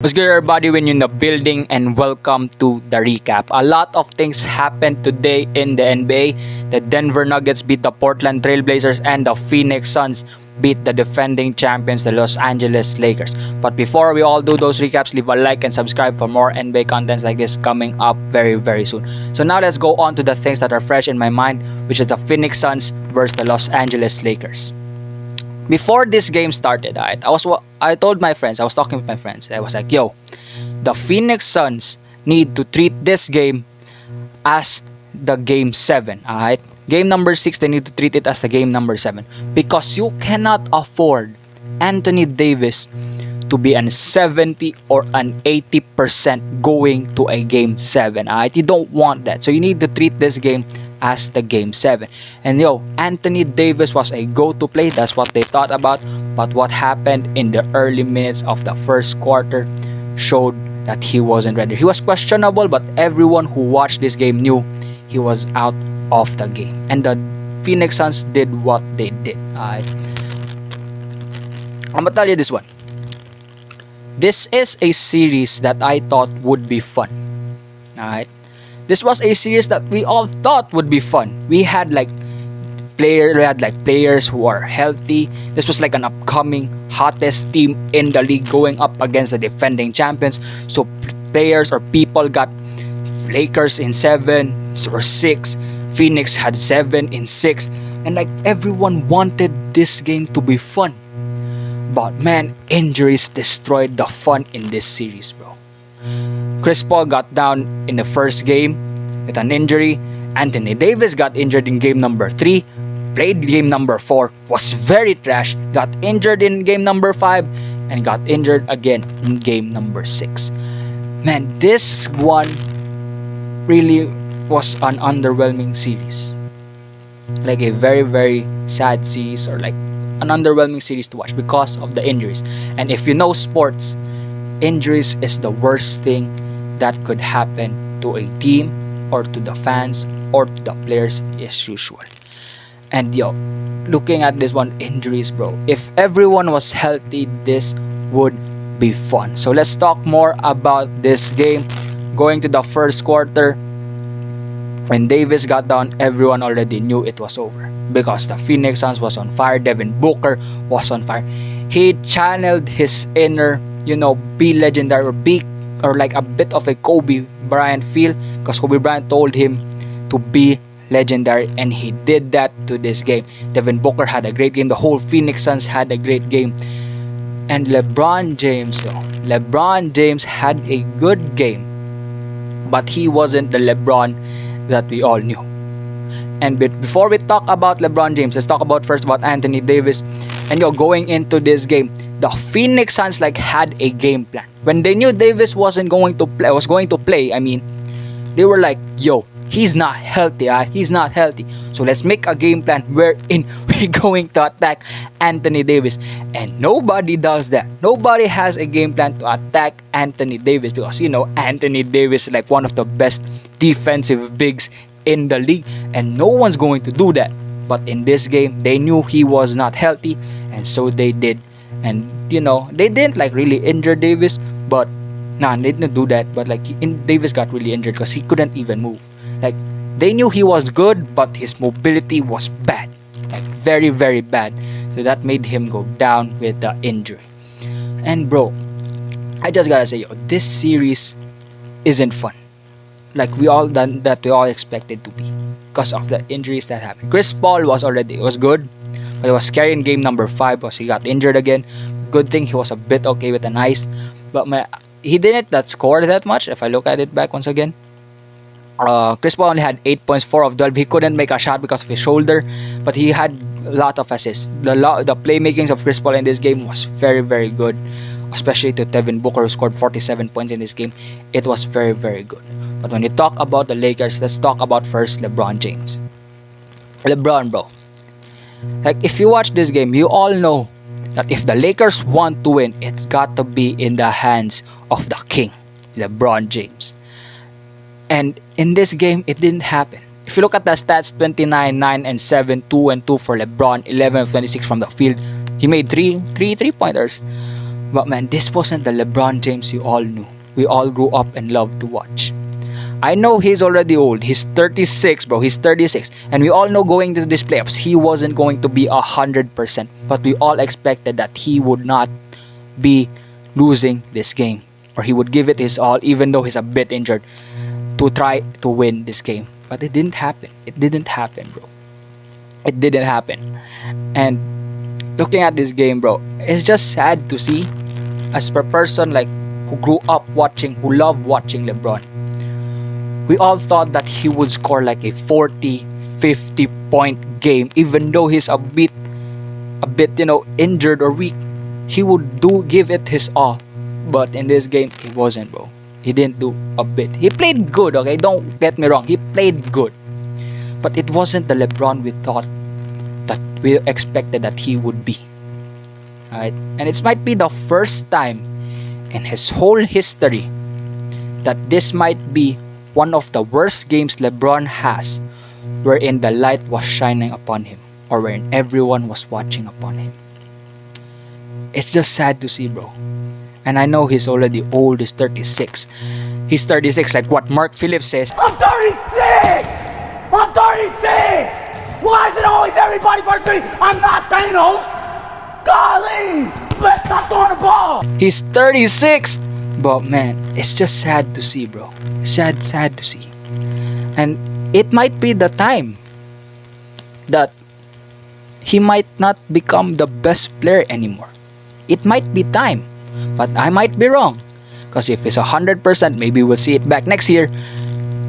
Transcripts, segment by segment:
What's good, everybody? When you're in the building, and welcome to the recap. A lot of things happened today in the NBA. The Denver Nuggets beat the Portland Trailblazers, and the Phoenix Suns beat the defending champions, the Los Angeles Lakers. But before we all do those recaps, leave a like and subscribe for more NBA contents like this coming up very soon. So now let's go on to the things that are fresh in my mind, which is the Phoenix Suns versus the Los Angeles Lakers. Before this game started, I told my friends, I was talking with my friends, I was like, yo, the Phoenix Suns need to treat this game as the game 7, alright? Game number 6, they need to treat it as the game number 7, because you cannot afford Anthony Davis to be an 70 or an 80% going to a game 7, alright? You don't want that, so you need to treat this game as the game 7. And Anthony Davis was a go-to play. That's what they thought about. But what happened in the early minutes of the first quarter showed that he wasn't ready. He was questionable, but everyone who watched this game knew he was out of the game. And the Phoenix Suns did what they did. I'm gonna tell you this one. This is a series that I thought would be fun. Alright. This was a series that we all thought would be fun. We had players who are healthy. This was like an upcoming hottest team in the league going up against the defending champions. So players or people got Lakers in 7 or 6. Phoenix had 7 in 6. And everyone wanted this game to be fun. But man, injuries destroyed the fun in this series, bro. Chris Paul got down in the first game with an injury. Anthony Davis got injured in game number 3, played game number 4, was very trash, got injured in game number 5, and got injured again in game number 6. Man, this one really was an underwhelming series. Like a very sad series, or like an underwhelming series to watch because of the injuries. And if you know sports, injuries is the worst thing that could happen to a team or to the fans or to the players as usual. And looking at this one, injuries, bro. If everyone was healthy, this would be fun. So let's talk more about this game. Going to the first quarter, when Davis got down, everyone already knew it was over because the Phoenix Suns was on fire. Devin Booker was on fire. He channeled his inner, be legendary or like a bit of a Kobe Bryant feel, because Kobe Bryant told him to be legendary, and he did that to this game. Devin Booker had a great game. The whole Phoenix Suns had a great game. And LeBron James had a good game, but he wasn't the LeBron that we all knew. And before we talk about LeBron James, let's talk first about Anthony Davis. And going into this game, the Phoenix Suns had a game plan. When they knew Davis was going to play, they were like, yo, he's not healthy. He's not healthy. So let's make a game plan wherein we're going to attack Anthony Davis. And nobody does that. Nobody has a game plan to attack Anthony Davis, because Anthony Davis is one of the best defensive bigs in the league, and no one's going to do that. But in this game, they knew he was not healthy, and so they did. And they didn't really injure Davis, but they didn't do that. But Davis got really injured because he couldn't even move. They knew he was good, but his mobility was bad, very bad. So that made him go down with the injury. And bro, I just gotta say, this series isn't fun we all expected to be, because of the injuries that happened. Chris Paul was good, but he was scary in game number 5 because he got injured again. Good thing he was a bit okay with an ice, but he didn't score that much. If I look at it back once again, Chris Paul only had 8 points, 4 of 12. He couldn't make a shot because of his shoulder, but he had a lot of assists. The playmakings of Chris Paul in this game was very good, especially to Devin Booker, who scored 47 points in this game. It was very good. But when you talk about the Lakers, let's talk about first LeBron James. LeBron, bro. If you watch this game, you all know that if the Lakers want to win, it's got to be in the hands of the king, LeBron James. And in this game, it didn't happen. If you look at the stats, 29, 9, and 7, 2 and 2 for LeBron, 11 of 26 from the field. He made three three-pointers. But man, this wasn't the LeBron James you all knew. We all grew up and loved to watch. I know he's already old. He's 36, bro. He's 36. And we all know going to this playoffs, he wasn't going to be 100%. But we all expected that he would not be losing this game. Or he would give it his all, even though he's a bit injured, to try to win this game. But it didn't happen. It didn't happen, bro. It didn't happen. And looking at this game, bro, it's just sad to see, as per person like who grew up watching, who loved watching LeBron. We all thought that he would score like a 40, 50 point game, even though he's a bit, injured or weak. He would give it his all. But in this game, he wasn't, bro. He didn't do a bit. He played good, okay? Don't get me wrong. He played good. But it wasn't the LeBron we thought that we expected that he would be. Alright? And it might be the first time in his whole history that this might be one of the worst games LeBron has, wherein the light was shining upon him, or wherein everyone was watching upon him. It's just sad to see, bro. And I know he's already old, he's 36. He's 36, like what Mark Phillips says. I'm 36! I'm 36! Why is it always everybody versus me? I'm not Thanos! Golly! Let's stop throwing the ball! He's 36! But man, it's just sad to see, bro. Sad to see. And it might be the time that he might not become the best player anymore. It might be time. But I might be wrong. Because if it's 100%, maybe we'll see it back next year.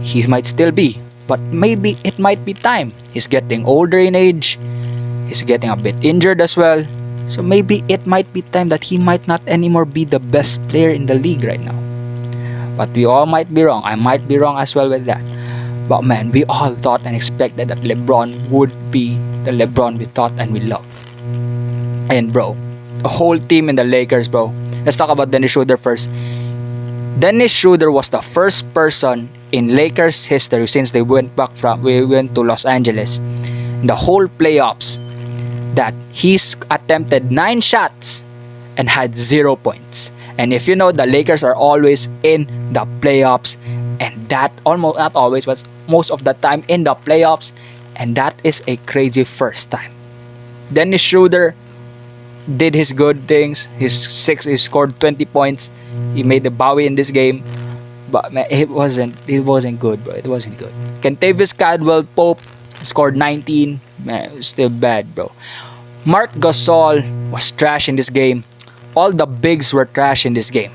He might still be. But maybe it might be time. He's getting older in age. He's getting a bit injured as well. So maybe it might be time that he might not anymore be the best player in the league right now. But we all might be wrong. I might be wrong as well with that. But man, we all thought and expected that LeBron would be the LeBron we thought and we love. And bro, the whole team in the Lakers, bro. Let's talk about Dennis Schroeder first. Dennis Schroeder was the first person in Lakers history since we went to Los Angeles in the whole playoffs that he's attempted 9 shots and had 0 points. And if you know, the Lakers are always in the playoffs, and that almost, not always, but most of the time in the playoffs, and that is a crazy first time. Dennis Schroeder did his good things. He scored 20 points. He made the Bowie in this game. But man, it wasn't good, bro. It wasn't good. Kentavious Caldwell-Pope scored 19. Man, it was still bad, bro. Marc Gasol was trash in this game. All the bigs were trash in this game.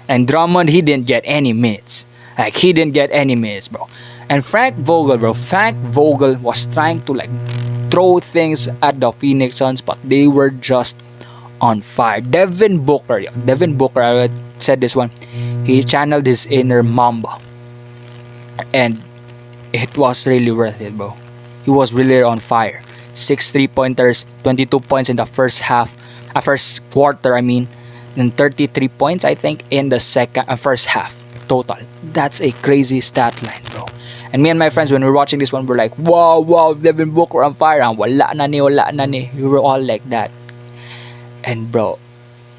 And Drummond, he didn't get any minutes. Like, he didn't get any minutes, bro. And Frank Vogel, bro. Frank Vogel was trying to, like, throw things at the Phoenix Suns, but they were just on fire. Devin Booker, I said this one. He channeled his inner Mamba. And it was really worth it, bro. He was really on fire. 6 3-pointers, 22 points in the first quarter, and 33 points, I think, in the first half total. That's a crazy stat line, bro. And me and my friends, when we were watching this one, we're like, wow, Devin Booker on fire. Wala na ni. We were all like that. And bro,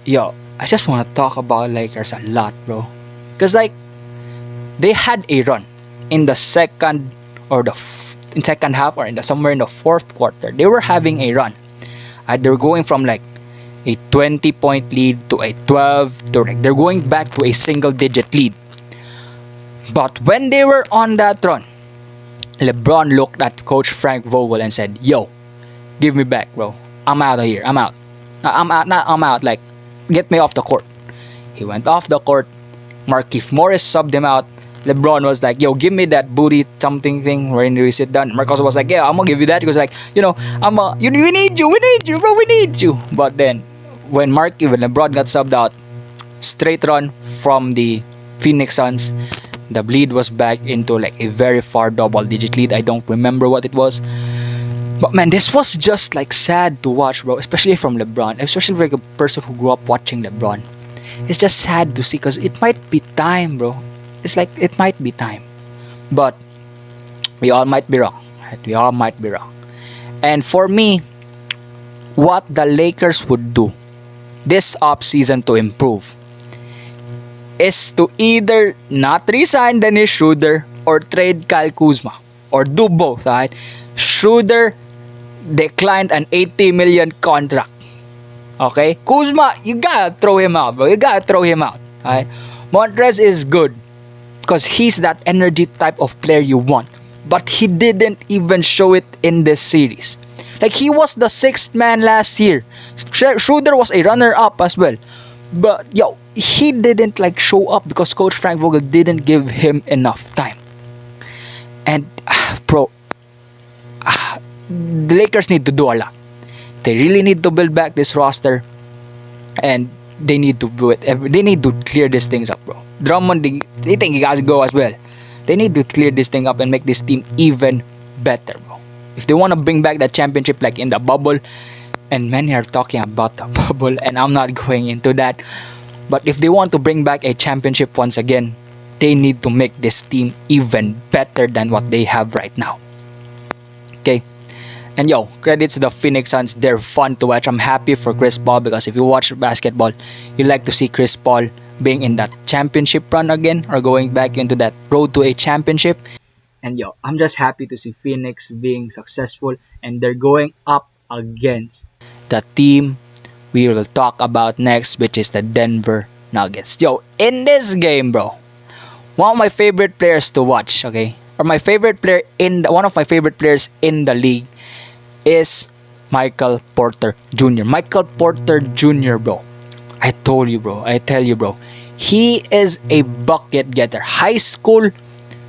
I just want to talk about Lakers a lot, bro. Because, like, they had a run in the second half, or somewhere in the fourth quarter. They were having a run. They were going from like a 20-point lead to a 12, to like they're going back to a single-digit lead. But when they were on that run, LeBron looked at Coach Frank Vogel and said, "Yo, give me back, bro. I'm out of here. I'm out. I'm out. Like, get me off the court." He went off the court. Markieff Morris subbed him out. LeBron was like, "Yo, give me that booty something thing wherein we sit down." Marcos was like, "Yeah, I'm gonna give you that." He was like, we need you, bro, we need you. But then, when LeBron got subbed out, straight run from the Phoenix Suns, the lead was back into like a very far double-digit lead. I don't remember what it was. But man, this was just like sad to watch, bro, especially from LeBron, especially for like a person who grew up watching LeBron. It's just sad to see because it might be time, bro. It's like, it might be time. But we all might be wrong. Right? We all might be wrong. And for me, what the Lakers would do this offseason to improve is to either not resign Dennis Schroeder or trade Kyle Kuzma or do both. Right? Schroeder declined an 80 million contract. Okay? Kuzma, you gotta throw him out, bro. You gotta throw him out. Right? Montrez is good because he's that energy type of player you want. But he didn't even show it in this series. Like, he was the sixth man last year. Schroeder was a runner-up as well. But, yo, he didn't, like, show up because Coach Frank Vogel didn't give him enough time. And, bro, the Lakers need to do a lot. They really need to build back this roster. And they need to do it. They need to clear these things up, bro. Drummond, they think he has to go as well. They need to clear this thing up and make this team even better, bro. If they want to bring back that championship like in the bubble, and many are talking about the bubble, and I'm not going into that. But if they want to bring back a championship once again, they need to make this team even better than what they have right now. Okay? And yo, credits to the Phoenix Suns. They're fun to watch. I'm happy for Chris Paul because if you watch basketball, you like to see Chris Paul being in that championship run again or going back into that road to a championship. And yo, I'm just happy to see Phoenix being successful and they're going up against the team we will talk about next, which is the Denver Nuggets. Yo, in this game, bro, one of my favorite players to watch, okay, or my favorite player one of my favorite players in the league is Michael Porter Jr. Michael Porter Jr., bro. I tell you, bro. He is a bucket getter. High school,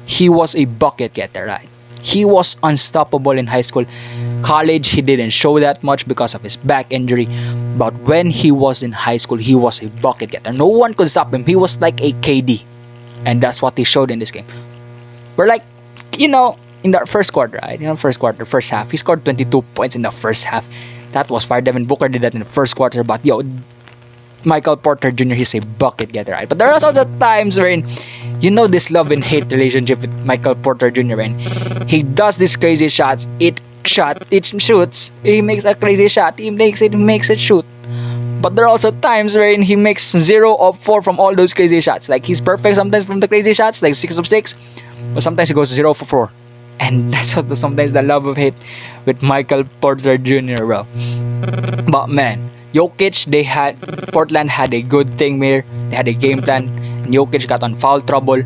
he was a bucket getter, right? He was unstoppable in high school. College, he didn't show that much because of his back injury. But when he was in high school, he was a bucket getter. No one could stop him. He was like a KD. And that's what he showed in this game. We're like, in the first quarter, right? First half, he scored 22 points in the first half. That was fire. Devin Booker did that in the first quarter. But yo, Michael Porter Jr., he's a bucket getter, right? But there are also the times wherein, this love and hate relationship with Michael Porter Jr., when he does these crazy shots, it shoots, he makes a crazy shot, he makes it shoot. But there are also times wherein he makes 0 of 4 from all those crazy shots. Like, he's perfect sometimes from the crazy shots, like 6 of 6, but sometimes he goes 0 for 4. And that's what sometimes the love of hate with Michael Porter Jr., bro. But man, Portland had a good thing here. They had a game plan, and Jokic got on foul trouble.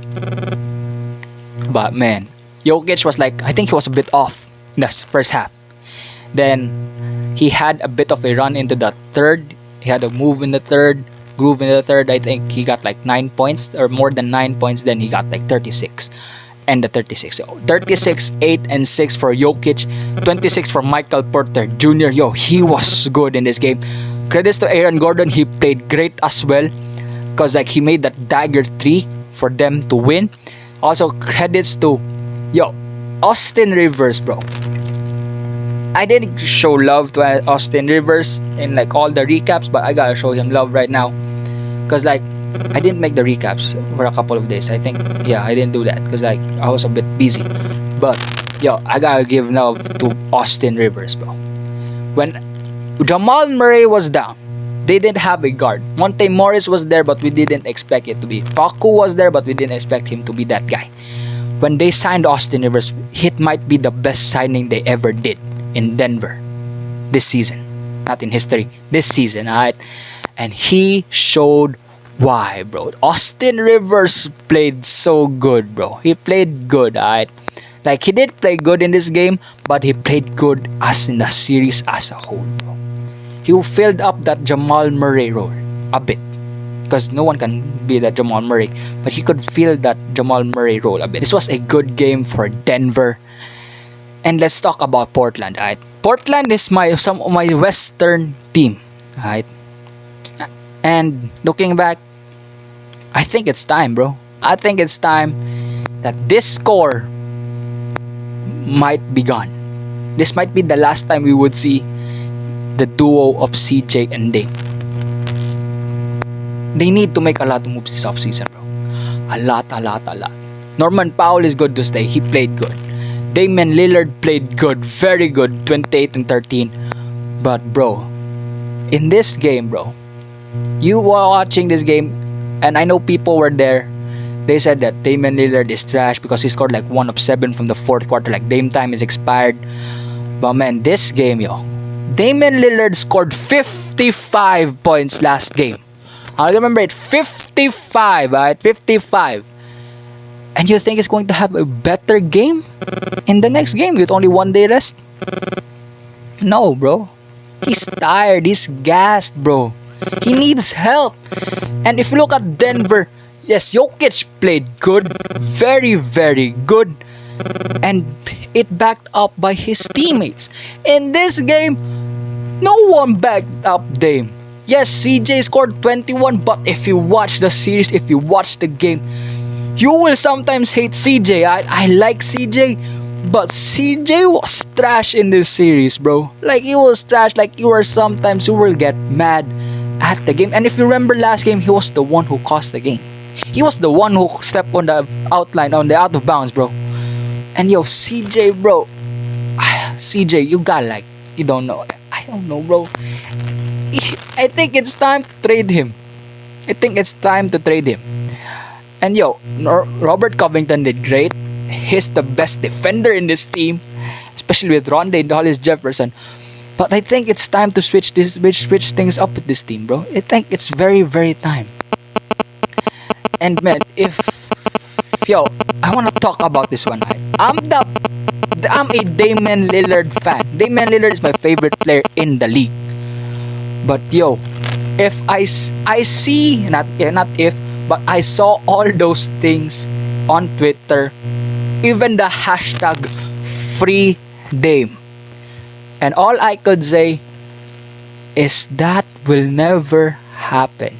But man, Jokic was like, I think he was a bit off in the first half. Then he had a bit of a run into the third. He had a groove in the third. I think he got like 9 points or more than 9 points. Then he got like 36. And the 36. So 36, 8, and 6 for Jokic. 26 for Michael Porter Jr. Yo, he was good in this game. Credits to Aaron Gordon. He played great as well. Because like he made that dagger 3 for them to win. Also credits to Austin Rivers, bro. I didn't show love to Austin Rivers in like all the recaps, but I gotta show him love right now. Because like I didn't make the recaps for a couple of days. I think, I didn't do that because like I was a bit busy. But I gotta give love to Austin Rivers, bro. When Jamal Murray was down, they didn't have a guard. Monte Morris was there, but we didn't expect it to be. Facu was there, but we didn't expect him to be that guy. When they signed Austin Rivers, it might be the best signing they ever did in Denver this season. Not in history, this season, alright? And he showed why, bro. Austin Rivers played so good, bro. He played good, alright? Like, he did play good in this game, but he played good as in the series as a whole, bro. He filled up that Jamal Murray role a bit. Because no one can be that Jamal Murray, but he could fill that Jamal Murray role a bit. This was a good game for Denver. And let's talk about Portland, alright? Portland is my Western team, alright? And looking back, I think it's time, bro. I think it's time that this core might be gone. This might be the last time we would see the duo of CJ and Dame. They need to make a lot of moves this offseason, bro. A lot. Norman Powell is good to stay. He played good. Damian Lillard played good. Very good. 28 and 13. But, bro, in this game, bro, you were watching this game, and I know people were there. They said that Damian Lillard is trash because he scored like 1 of 7 from the fourth quarter. Like Dame time is expired. But man, this game, Damian Lillard scored 55 points last game. I remember it, 55, right? 55. And you think he's going to have a better game in the next game with only 1 day rest? No, bro. He's tired. He's gassed, bro. He needs help. And if you look at Denver, yes, Jokic played good. Very, very good. And it backed up by his teammates. In this game, no one backed up Dame. Yes, CJ scored 21, but if you watch the series, if you watch the game, you will sometimes hate CJ. I like CJ, but CJ was trash in this series, bro. Like, he was trash. Like, you will get mad at the game. And if you remember last game, he was the one who caused the game. He was the one who stepped on the outline, on the out of bounds, bro. And CJ, bro. CJ, you got like, you don't know. I don't know, bro. I think it's time to trade him. And Robert Covington did great. He's the best defender in this team, especially with Rondé Hollis Jefferson. But I think it's time to switch things up with this team, bro. I think it's very, very time. And man, I wanna talk about this one. I'm a Damian Lillard fan. Damian Lillard is my favorite player in the league. But if I see, but I saw all those things on Twitter, even the hashtag free Dame. And all I could say is that will never happen.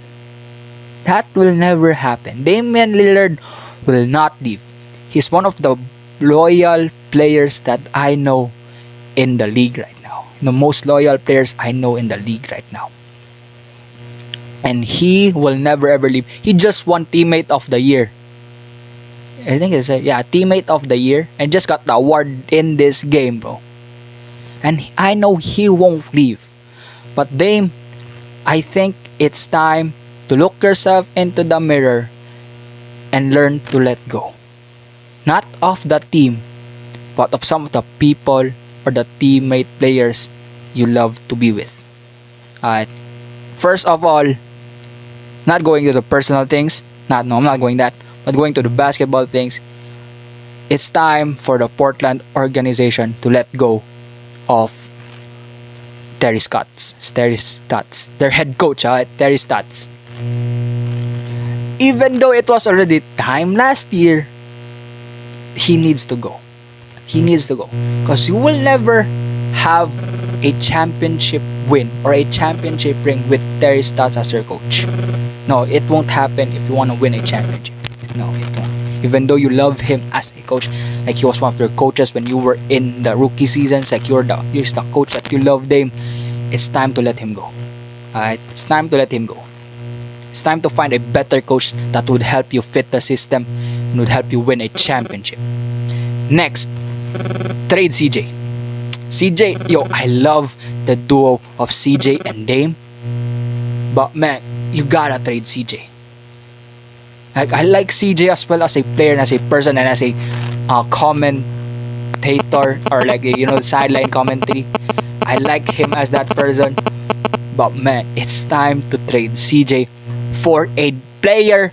That will never happen. Damian Lillard will not leave. He's one of the loyal players that I know in the league right now. The most loyal players I know in the league right now. And he will never ever leave. He just won Teammate of the Year. I think it's Teammate of the Year. And just got the award in this game, bro. And I know he won't leave. But Dame, I think it's time to look yourself into the mirror and learn to let go. Not of the team, but of some of the people or the teammate players you love to be with. Alright. First of all, not going to the personal things. I'm not going that. But going to the basketball things. It's time for the Portland organization to let go of Terry Stotts. Their head coach, Terry Stotts. Even though it was already time last year, he needs to go. Because you will never have a championship win or a championship ring with Terry Stotts as your coach. No, it won't happen if you want to win a championship. No, it won't. Even though you love him as a coach, like he was one of your coaches when you were in the rookie seasons, like you're the coach that you loved him, it's time to let him go. Alright? It's time to let him go. It's time to find a better coach that would help you fit the system and would help you win a championship. Next, trade CJ. I love the duo of CJ and Dame. But man, you gotta trade CJ. Like, I like CJ as well as a player and as a person and as a commentator or sideline commentary. I like him as that person. But man, it's time to trade CJ for a player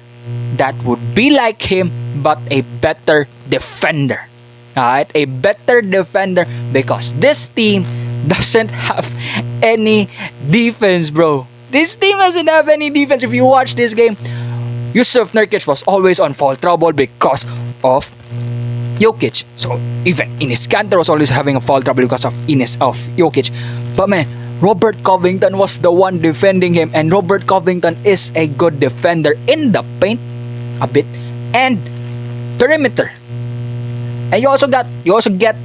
that would be like him but a better defender. Alright? A better defender because this team doesn't have any defense, bro. This team doesn't have any defense. If you watch this game, Yusuf Nurkic was always on foul trouble because of Jokic. So even Enes Kanter was always having a foul trouble because of Jokic. But man, Robert Covington was the one defending him, and Robert Covington is a good defender in the paint a bit and perimeter. And you also get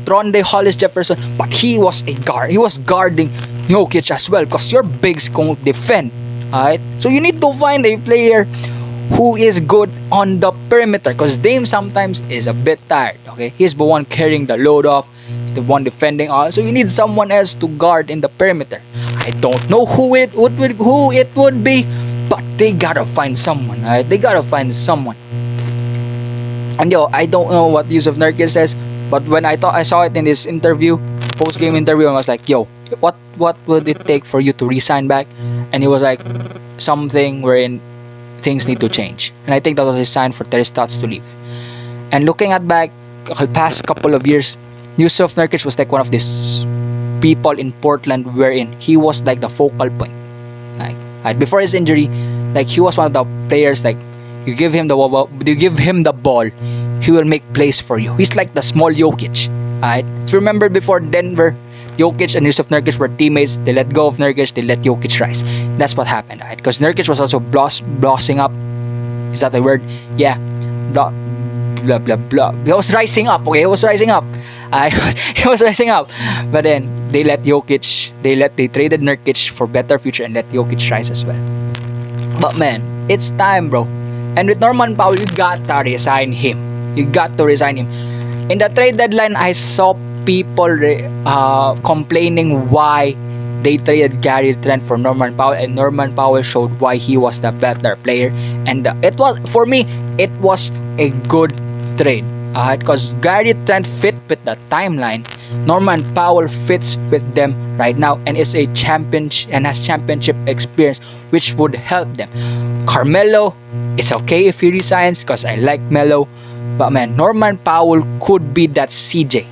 Rondé Hollis Jefferson, but he was a guard. He was guarding Jokic as well because your bigs can't defend. Alright? So you need to find a player who is good on the perimeter because Dame sometimes is a bit tired. Okay? He's the one carrying the load off. He's the one defending all. So you need someone else to guard in the perimeter. I don't know who it would be, they gotta find someone, right? They gotta find someone. And yo, I don't know what Yusuf Nurkic says, but when I saw it in this interview, post game interview, I was like, yo, what would it take for you to resign back? And he was like, something wherein things need to change. And I think that was a sign for Terry Stotts to leave. And looking at back the past couple of years, Yusuf Nurkic was like one of these people in Portland wherein he was like the focal point. Like right, before his injury, like he was one of the players like you give him the ball, he will make plays for you. He's like the small Jokic. Right? If you remember before Denver, Jokic and Yusuf Nurkic were teammates. They let go of Nurkic, they let Jokic rise. That's what happened, right? Because Nurkic was also blossing up. Is that a word? Yeah. Blah blah blah. He was rising up. Okay, he was rising up. He was rising up. But then they let Jokic. They traded Nurkic for better future and let Jokic rise as well. But man, it's time, bro. And with Norman Powell, you got to resign him. You got to resign him. In the trade deadline, I saw people complaining why they traded Gary Trent for Norman Powell, and Norman Powell showed why he was the better player. And it was, for me, it was a good trade because Gary Trent fit with the timeline. Norman Powell fits with them right now and is a champion and has championship experience, which would help them. Carmelo, it's okay if he resigns because I like Melo, but man, Norman Powell could be that CJ.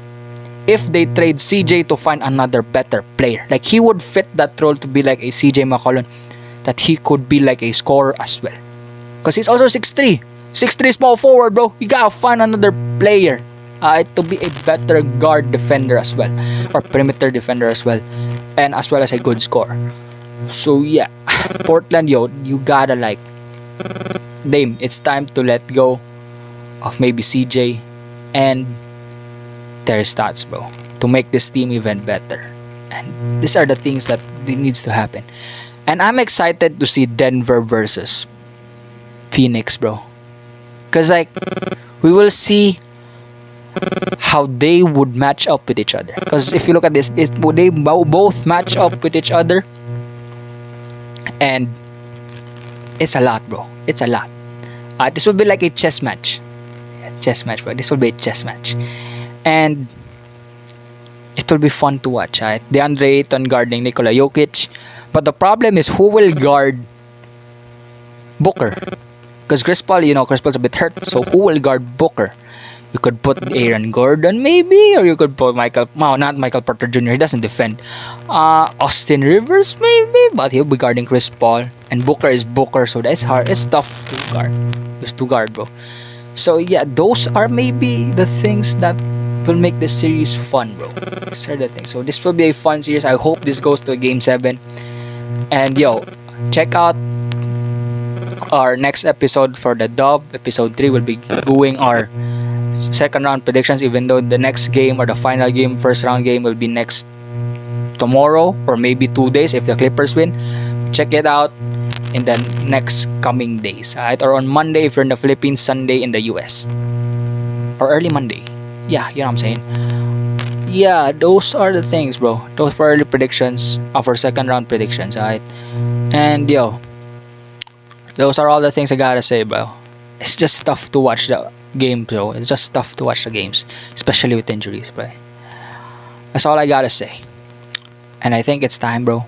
If they trade CJ to find another better player, like he would fit that role to be like a CJ McCollum, that he could be like a scorer as well. Because he's also 6'3", 6'3" small forward, bro. You gotta find another player to be a better guard defender as well, or perimeter defender as well, and as well as a good scorer. So yeah, Portland, yo, you gotta like, Dame, it's time to let go of maybe CJ and Terry Stotts, bro, to make this team even better. And these are the things that needs to happen. And I'm excited to see Denver versus Phoenix, bro, because like we will see how they would match up with each other. Because if you look at this, they both match up with each other, and it's a lot, bro. It's a lot. This will be like a chess match. Bro. This will be a chess match. And it will be fun to watch, right? DeAndre Ayton guarding Nikola Jokic. But the problem is who will guard Booker? Because Chris Paul's a bit hurt. So who will guard Booker? You could put Aaron Gordon maybe, or you could put not Michael Porter Jr. He doesn't defend. Austin Rivers maybe, but he'll be guarding Chris Paul. And Booker is Booker, so that's hard. It's tough to guard. It's to guard, bro. So yeah, those are maybe the things that will make this series fun, bro. These are the things. So this will be a fun series. I hope this goes to a game 7. And yo, check out our next episode for the dub. Episode 3 will be doing our second round predictions, even though the next game or the final game, first round game, will be next tomorrow or maybe 2 days if the Clippers win. Check it out in the next coming days, right? Or on Monday if you're in the Philippines, Sunday in the US, or early Monday. Yeah, you know what I'm saying. Yeah, those are the things, bro. Those for early predictions, for second round predictions, alright? And yo, those are all the things I gotta say, bro. It's just tough to watch the game, bro. It's just tough to watch the games, especially with injuries, bro. That's all I gotta say. And I think it's time, bro,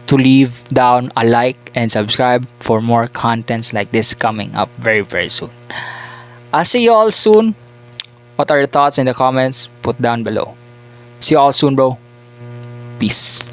to leave down a like and subscribe for more contents like this coming up very, very soon. I'll see you all soon. What are your thoughts in the comments? Put down below. See you all soon, bro. Peace.